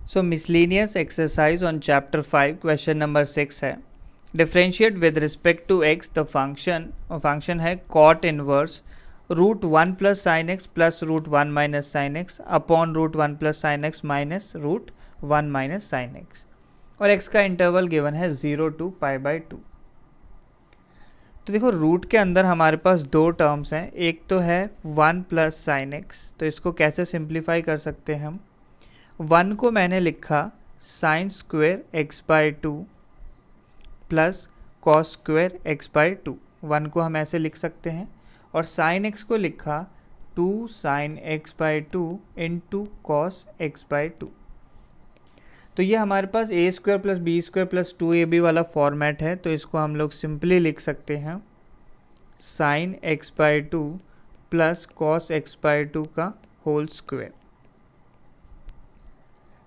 So miscellaneous exercise on chapter 5 question number 6 है। Differentiate with respect to x the function है cot inverse root 1 plus sine x plus root 1 minus sine x upon root 1 plus sine x minus root 1 minus sine x, और x का interval given है 0 to π/2। तो देखो root के अंदर हमारे पास दो टर्म्स हैं, एक तो है 1 प्लस साइन एक्स, तो इसको कैसे सिंप्लीफाई कर सकते हैं हम। 1 को मैंने लिखा sine square x/2 plus cos square x/2, 1 को हम ऐसे लिख सकते हैं, और साइन x को लिखा 2 sign x/2 into cos x/2। तो ये हमारे पास A square plus B square plus 2ab वाला फॉर्मेट है, तो इसको हम लोग सिंपली लिख सकते हैं sign x/2 plus cos x/2 का होल स्क्वायर।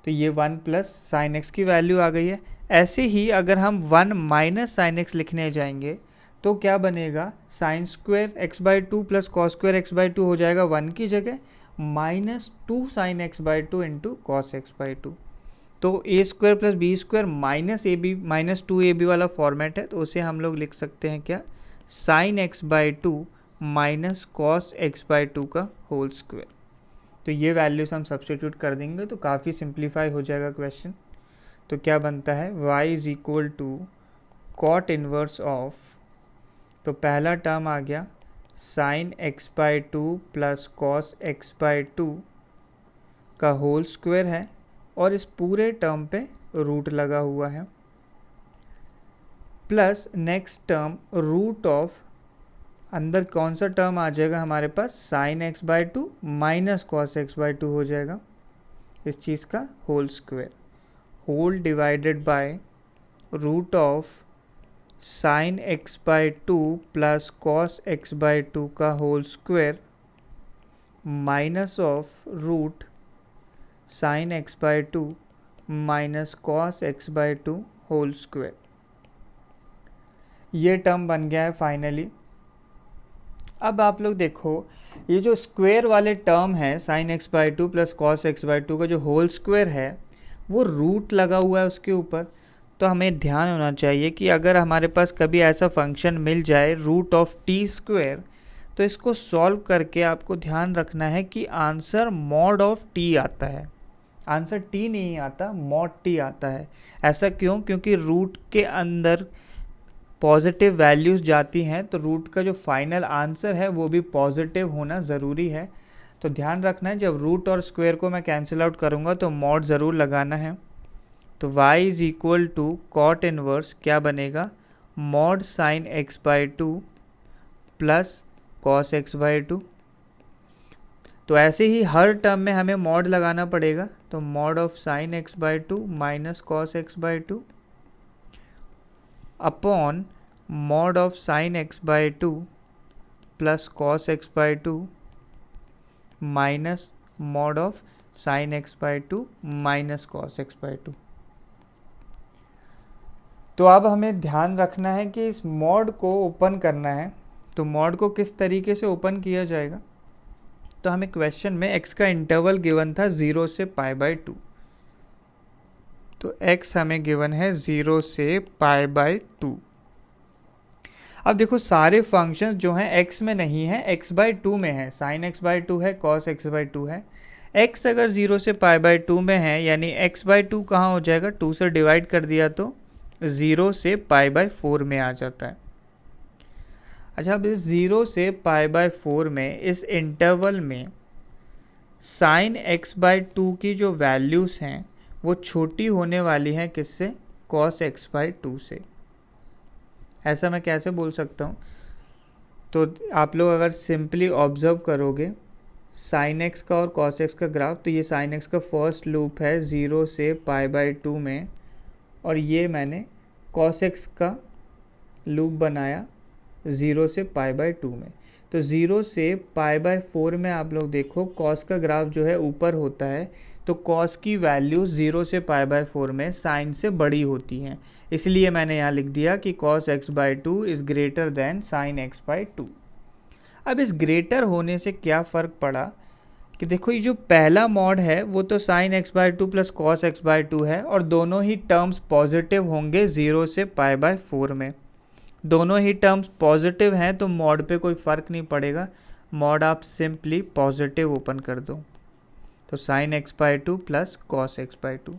तो ये 1 प्लस साइन एक्स की वैल्यू आ गई है। ऐसे ही अगर हम 1 माइनस साइन एक्स लिखने जाएंगे तो क्या बनेगा, sine square x/2 plus cos square x/2 हो जाएगा 1 की जगह minus 2 sign x/2 into cos x/2। तो a square plus B square minus a b minus 2ab वाला फॉर्मेट है, तो उसे हम लोग लिख सकते हैं क्या, sign x/2 minus cos x/2 का होल स्क्वायर। तो ये वैल्यूज हम सब्स्टिट्यूट कर देंगे तो काफ़ी सिंप्लीफाई हो जाएगा क्वेश्चन। तो क्या बनता है, y is equal to cot inverse of, तो पहला टर्म आ गया sign x/2 plus cos x/2 का होल स्क्वायर है, और इस पूरे टर्म पे रूट लगा हुआ है, plus next term root of, अंदर कौन सा टर्म आ जाएगा हमारे पास, sign x/2 minus cos x/2 हो जाएगा, इस चीज़ का whole square, whole divided by root of sine x/2 plus cos x/2 का whole square minus of root sine x/2 minus cos x/2 whole square. ये टर्म बन गया है फाइनली। अब आप लोग देखो, ये जो स्क्वायर वाले टर्म है sign x/2 plus cos x/2 का जो होल स्क्वायर है वो रूट लगा हुआ है उसके ऊपर। तो हमें ध्यान होना चाहिए कि अगर हमारे पास कभी ऐसा फंक्शन मिल जाए रूट ऑफ टी स्क्वायर, तो इसको सॉल्व करके आपको ध्यान रखना है कि आंसर मॉड ऑफ टी आता है, आंसर टी नहीं आता, मॉड टी आता है। ऐसा क्यों, क्योंकि रूट के अंदर पॉजिटिव वैल्यूज़ जाती हैं, तो रूट का जो फाइनल आंसर है वो भी पॉजिटिव होना ज़रूरी है। तो ध्यान रखना है, जब रूट और स्क्वायर को मैं कैंसिल आउट करूँगा तो मॉड ज़रूर लगाना है। तो y is equal to cot inverse क्या बनेगा, mod sine x/2 plus cos x/2। तो ऐसे ही हर टर्म में हमें मॉड लगाना पड़ेगा, तो mod of sine x/2 minus cos x/2 upon mod of sine x/2 plus cos x/2 minus mod of sine x/2 minus cos x/2। तो अब हमें ध्यान रखना है कि इस मॉड को ओपन करना है। तो मॉड को किस तरीके से ओपन किया जाएगा, तो हमें क्वेश्चन में x का इंटरवल गिवन था 0 से π/2, तो x हमें गिवन है 0 से π/2। अब देखो सारे फंक्शंस जो हैं x में नहीं है, x/2 में है, साइन x/2 है, कॉस x/2 है। x अगर 0 से π/2 में है यानी x/2 कहाँ हो जाएगा, 2 से डिवाइड कर दिया तो 0 से π/4 में आ जाता है। अच्छा, अब इस 0 से π/4 में इस इंटरवल में साइन x/2 की जो वैल्यूज़ हैं वो छोटी होने वाली हैं किससे, कॉस x/2 से। ऐसा मैं कैसे बोल सकता हूँ, तो आप लोग अगर सिंपली ऑब्जर्व करोगे साइन x का और कॉस x का ग्राफ, तो ये साइन x का फर्स्ट लूप है 0 से π/2 में, और ये मैंने कॉस x का लूप बनाया 0 से π/2 में। तो 0 से π/4 में आप लोग देखो कॉस का ग्राफ जो है ऊपर होता है, तो कॉस की वैल्यू 0 से π/4 में साइन से बड़ी होती हैं, इसलिए मैंने यहाँ लिख दिया कि cos x/2 is greater than sine x/2। अब इस ग्रेटर होने से क्या फ़र्क पड़ा कि देखो ये जो पहला मॉड है वो तो sign x by two plus cos x by to है और दोनों ही टर्म्स पॉजिटिव होंगे 0 से पाई बाय 4 में। दोनों ही टर्म्स पॉजिटिव हैं तो मॉड पे कोई फ़र्क नहीं पड़ेगा, मॉड आप सिंपली पॉजिटिव ओपन कर दो, तो sign x by two plus cos x by to.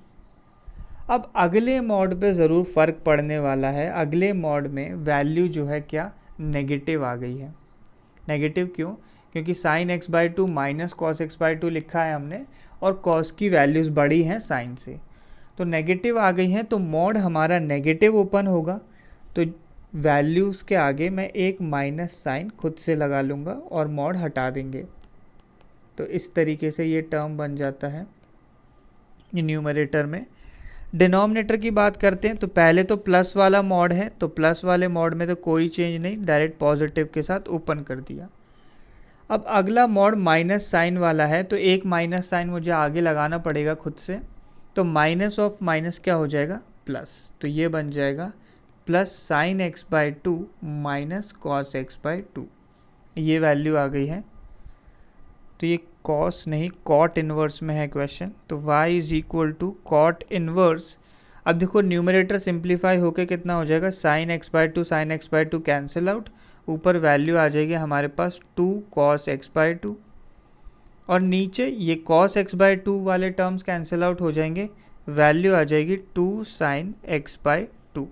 अब अगले मॉड पे ज़रूर फ़र्क पड़ने वाला है। अगले मॉड में वैल्यू जो है क्या नेगेटिव आ गई है। नेगेटिव क्यों? क्योंकि sign x by to minus cos x by to लिखा है हमने और कॉस की वैल्यूज़ बड़ी हैं साइन से, तो नेगेटिव आ गई हैं, तो मॉड हमारा नेगेटिव ओपन होगा। तो वैल्यूज़ के आगे मैं एक माइनस साइन खुद से लगा लूँगा और मॉड हटा देंगे। तो इस तरीके से ये टर्म बन जाता है न्यूमरेटर में। डिनोमिनेटर की बात करते हैं तो पहले तो प्लस वाला मॉड है, तो प्लस वाले मॉड में तो कोई चेंज नहीं, डायरेक्ट पॉजिटिव के साथ ओपन कर दिया। अब अगला मॉड माइनस साइन वाला है, तो एक माइनस साइन मुझे आगे लगाना पड़ेगा खुद से, तो माइनस ऑफ माइनस क्या हो जाएगा प्लस, तो ये बन जाएगा plus sine x by to minus cos x by to. ये वैल्यू आ गई है, तो ये कॉस नहीं कॉट इन्वर्स में है क्वेश्चन, तो y is equal to cot inverse. अब देखो न्यूमरेटर सिंप्लीफाई होके कितना हो जाएगा, sine x by two sine x by two cancel out, ऊपर वैल्यू आ जाएगी हमारे पास 2 cos x बाय टू, और नीचे ये cos x बाय टू वाले टर्म्स कैंसिल आउट हो जाएंगे, वैल्यू आ जाएगी 2 sin x बाय टू।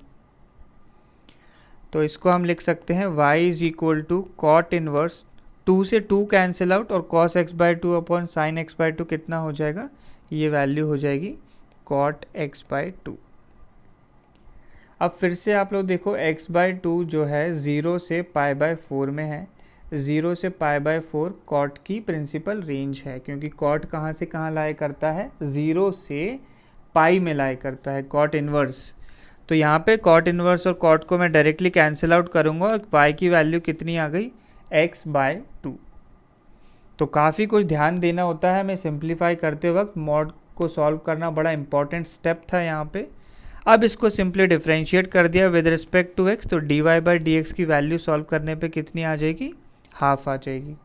तो इसको हम लिख सकते हैं y is equal to cot inverse, 2 से 2 कैंसिल आउट और cos x by two upon sine x by two कितना हो जाएगा, ये वैल्यू हो जाएगी cot x बाय टू। अब फिर से आप लोग देखो x बाय टू जो है 0 से पाई बाय 4 में है, 0 से पाई बाय 4 कॉट की प्रिंसिपल रेंज है, क्योंकि कॉट कहाँ से कहाँ लाया करता है, 0 से पाई में लाया करता है कॉट इन्वर्स। तो यहाँ पे कॉट इन्वर्स और कॉट को मैं डायरेक्टली कैंसिल आउट करूँगा और y की वैल्यू कितनी आ गई, x बाय टू। तो काफ़ी कुछ ध्यान देना होता है हमें सिंप्लीफाई करते वक्त, मॉड को सॉल्व करना बड़ा इंपॉर्टेंट स्टेप था यहाँ पे। अब इसको सिंपली डिफरेंशिएट कर दिया विद रिस्पेक्ट टू x, तो dy बाई डी एक्स की वैल्यू सॉल्व करने पे कितनी आ जाएगी, हाफ आ जाएगी।